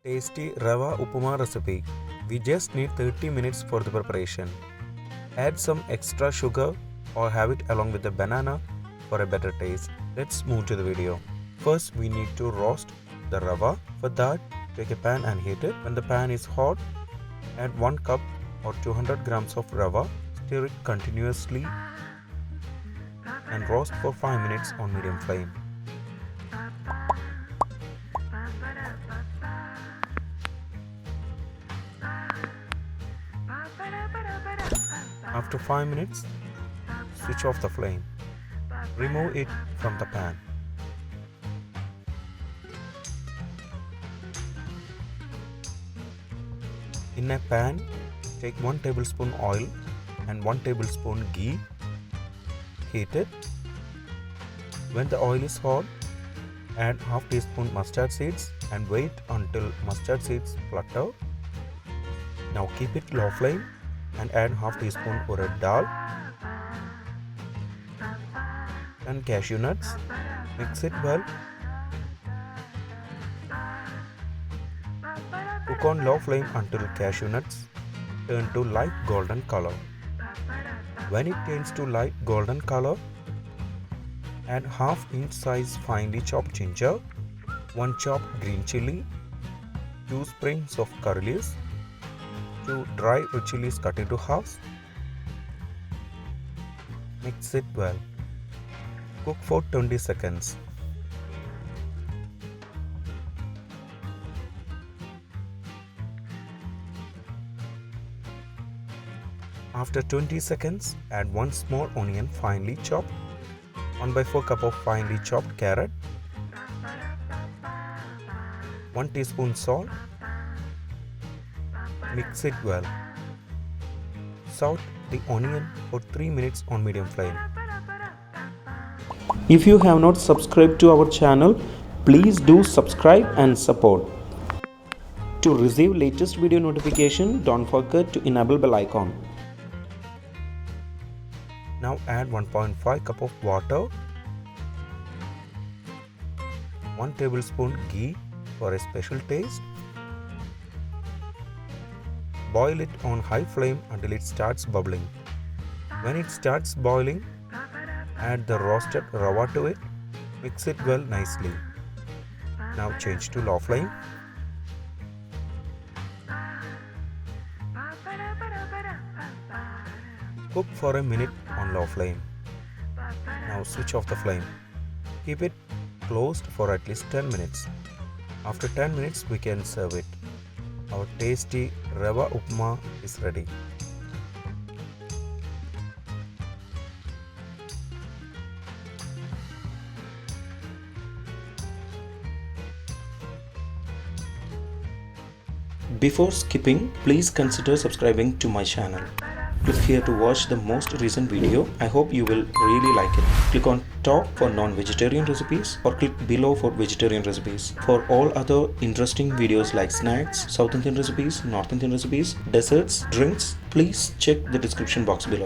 Tasty Rava Uppuma recipe. We just need 30 minutes for the preparation. Add some extra sugar or have it along with the banana for a better taste. Let's move to the video. First we need to roast the rava. For that, take a pan and heat it. When the pan is hot, add 1 cup or 200 grams of rava. Stir it continuously and roast for 5 minutes on medium flame. After 5 minutes, switch off the flame. Remove it from the pan. In a pan, take 1 tablespoon oil and 1 tablespoon ghee. Heat it. When the oil is hot, add half teaspoon mustard seeds and wait until mustard seeds flutter. Now keep it low flame and add half teaspoon urad dal and cashew nuts. Mix it well. Cook on low flame until cashew nuts turn to light golden color. When it turns to light golden color, add half-inch size finely chopped ginger, 1 chopped green chili, 2 sprigs of curry leaves, 2 dry red chilies cut into halves. Mix it well. Cook for 20 seconds. After 20 seconds, add 1 small onion finely chopped, 1/4 cup of finely chopped carrot, 1 teaspoon salt. Mix it well. Saute the onion for 3 minutes on medium flame. If you have not subscribed to our channel, please do subscribe and support. To receive latest video notification, don't forget to enable bell icon. Now add 1.5 cup of water, 1 tablespoon ghee for a special taste. Boil it on high flame until it starts bubbling. When it starts boiling, add the roasted rava to it. Mix it well nicely. Now change to low flame. Cook for a minute on low flame. Now switch off the flame. Keep it closed for at least 10 minutes. After 10 minutes we can serve it. Our tasty Rava Uppuma is ready. Before skipping, please consider subscribing to my channel. Click here to watch the most recent video. I hope you will really like it. Click on top for non-vegetarian recipes or click below for vegetarian recipes. For all other interesting videos like snacks, South Indian recipes, North Indian recipes, desserts, drinks, please check the description box below.